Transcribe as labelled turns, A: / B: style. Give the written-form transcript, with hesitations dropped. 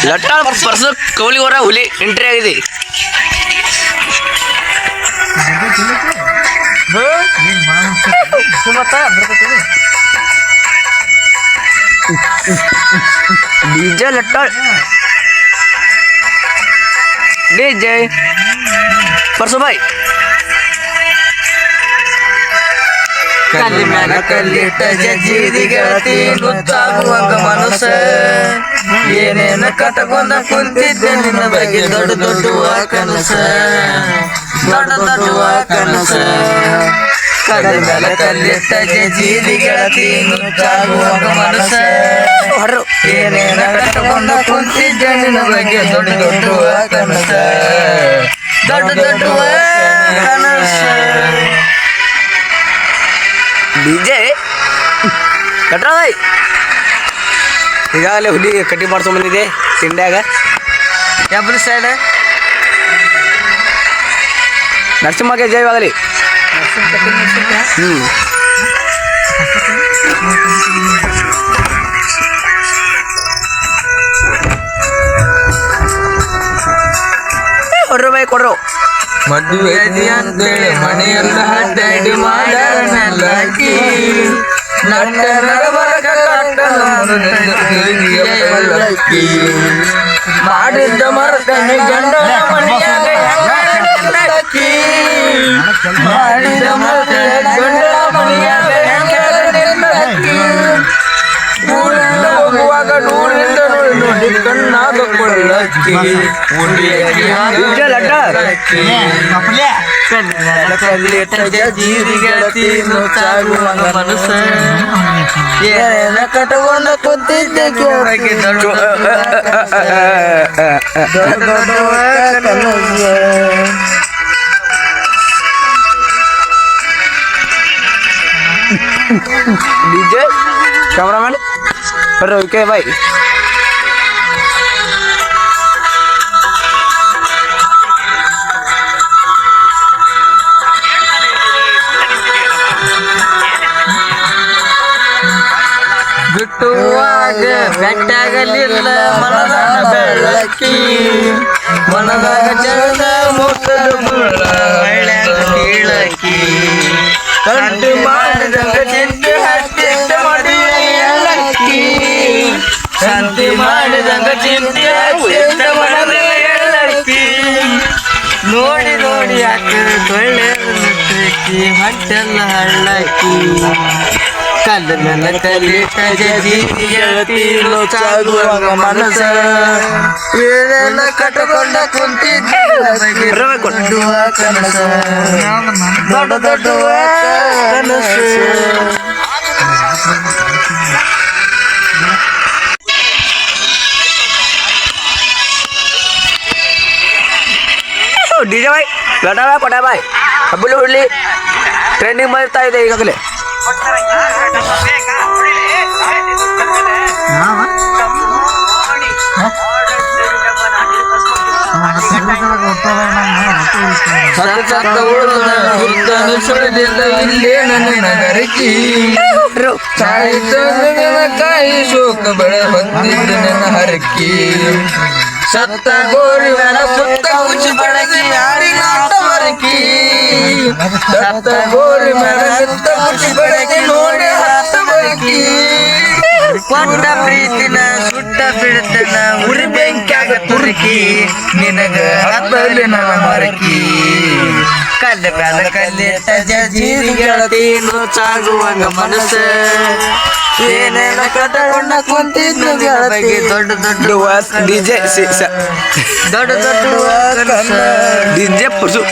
A: ಲಟ್ಟಾಳ ಪರ್ಸ ಕೌಲಿವರ ಹುಲಿ ಎಂಟ್ರಿ ಆಗಿದೆ. DJ ಲಟ್ಟಾಳ DJ purse ಬಾಯ್
B: ಕಲ್ಲಿ ಮ್ಯಾಲ ಕಲ್ಲಿಟ್ಟ ಜಜ್ಜಿದಿ ಗೆಳತಿ ನುಚ್ಚಾಗುವಂಗ ಮನಸ್ಸ ಏನೇನ ಕಟಕೊಂಡ ಕುಂತಿದ್ದೆ ನಿನ್ನ ಬಗ್ಗೆ ದೊಡ್ಡ ದೊಡ್ಡುವ ಕನಸ ದೊಡ್ಡ ದೊಡ್ಡುವ ಕನಸ ಕಲ್ಲಿ ಮ್ಯಾಲ ಕಲ್ಲಿಟ್ಟ ಜಜ್ಜಿದಿ ಗೆಳತಿ ನುಚ್ಚಾಗುವಂಗ ಮನಸ್ಸ ಏನೇನ ಕಟಕೊಂಡ ಕುಂತಿದ್ದೆ ನಿನ್ನ ಬಗ್ಗೆ ದೊಡ್ಡ ದೊಡ್ಡುವ ಕನಸ ದೊಡ್ಡ ದೊಡ್ಡುವ ಕನಸ.
A: ಡಿಜೆ ಕಟ್ರಾಯ್ ಈಗಾಗಲೇ ಹುಲಿ ಕಟ್ಟಿ ಮಾಡ್ಸ್ಕೊಂಡ್ ಬಂದಿದೆ ತಿಂಡ್ಯಾಗ.
B: ಎಬ್ರ ಸೈಡ್
A: ನರಸಿಂಹಗೆ ಜಯವಾಗಲಿ. ಕೊಡ್ರು ಬೈ ಕೊಡ್ರು.
B: ಮದುವೆ ಅಂತೇಳಿ ಮನೆಯಲ್ಲ ಅಡ್ಡಾಡಿ ಮಾಡಲಕ್ಕಿ ನಟ್ಟ ನಡಬರಕ ಕಟ್ಟಲಕ್ಕಿ ಮಾಡಿದ್ದ ಮರಕನೆ ಗಂಡ ಮನೆಯಾಗ ಹೆಂಗಲಕ್ಕಿ ಮಾಡಿದ ಮರಕನೆ ಗಂಡ ಮನೆಯಾಗ ಹೆಂಗಲಕ್ಕಿ ಊರಿಂದ ಹೋಗುವಾಗ ನೂರಿಂದ ನೋಡಿ ಕಣ್ಣಾಗ ಕೊಳ್ಳಕ್ಕಿ ಕಲ್ಲಿಟ್ಟ ಜೀರಿ ಗೆಳತಿ ನುಚ್ಚಾಗುವಂಗ ಮನಸ್ಸ ಏನೇನ ಕಟಕೊಂಡ ಕುಂತಿದ್ದೆ ಕೇಳಕ್ಕೆ ದೊಡ್ಡ
A: ಡಿಜೆ ಕ್ಯಾಮ್ರಾಮನ್ ಬರ್ರಿ ಓಕೆ ಬಾಯ್.
B: ಬಿಟ್ಟುವಾಗ ಬೆಟ್ಟಾಗಲಿಲ್ಲ ಮನದಾಗ ಬೆಳಕಿ ಮನದಾಗ ಜಗದ ಮುಟ್ಟಲು ಮುಳ್ಳ ಕೀಳಕಿ ಕಂಡು ಮಾಡಿದಾಗ ಚಿಂತೆ ಹತ್ತಿದ್ದ ಮಾಡಿ ಎಳ್ಳಕ್ಕಿ ಶಾಂತಿ ಮಾಡಿದಾಗ ಚಿಂತೆ ಹತ್ತಿದ್ದ ಮನದ ಎಳ್ಳಕ್ಕಿ ನೋಡಿ ನೋಡಿ ಹಾಕಿದ್ರೆ ಒಳ್ಳೆಯದು ಹೊಟ್ಟೆಲ್ಲ ಹಳ್ಳಕ್ಕಿ ಕಲ್ಲ ಮೇಲೆ ಕಲ್ಲಿಟ್ಟ ಜಜ್ಜಿದಿ ಗೆಳತಿ ನುಚ್ಚಾಗುವಂಗ ಮನಸ್ಸ ಏನೇನ ಕಟಕೊಂಡ ಕುಂತಿದ್ದೆ ದೊಡ್ಡುವ ಕನಸ ದೊಡ್ಡ ದೊಡ್ಡುವ ಕನಸು.
A: ಡಿಜೆ ಬಾಯ್ ಲಟಾ ಬಾಯ್ ಪಟಾ ಬಾಯ್ ಹಬ್ಬಲಿ ಹುಡ್ಲಿ ಟ್ರೆಂಡಿಂಗ್ ಬರ್ತಾ ಇದೆ ಈಗಾಗಲೇ.
B: ಇಲ್ಲೇ ನನ್ನ ನಗರಕಿ ಕಾಯಿ ಶೋಕ ಬೆಳೆ ಬಂದಿದ್ದ ನನ್ನ ಹರಕಿ ಸತ್ತ ಗೋರಿ ಮೇಲೆ ಸುತ್ತ ಉಚ್ಚಿ ಬಡಗಿ ಯಾರಿಗಾಟ ಮರಕಿ ಸತ್ತ ಗೋರಿ ಮೇಲೆ ಸುತ್ತ ಉಚ್ಚಿ ಬಡಗಿ ನೋಡಿ ಹತ್ತ ಬರಕಿ ಕೊಟ್ಟ ಪ್ರೀತಿನ ಸುಟ್ಟ ಬಿಡ್ತನ ಉರಿ ಬೆಂಕ್ಯಾಗ ತುರುಕಿ ನಿನಗ ಹತ್ತಲಿ ನನ್ನ ಮರಕಿ ಕಲ್ಲ ಬ್ಯಾಲ ಕಲ್ಲಿಟ್ಟ ಜಜ್ಜಿದಿ ಗೆಳತಿ ನುಚ್ಚಾಗುವಂಗ ಮನಸ್ಸ ಏನೇನ ಕಟಕೊಂಡ ಕುಂತಿದ್ದು ಗೆಳತಿ ದೊಡ್ಡ ದೊಡ್ಡ
A: ಡಿಜೆ
B: ದೊಡ್ಡ ದೊಡ್ಡ
A: ಡಿಜೆ ಪರ್ಸು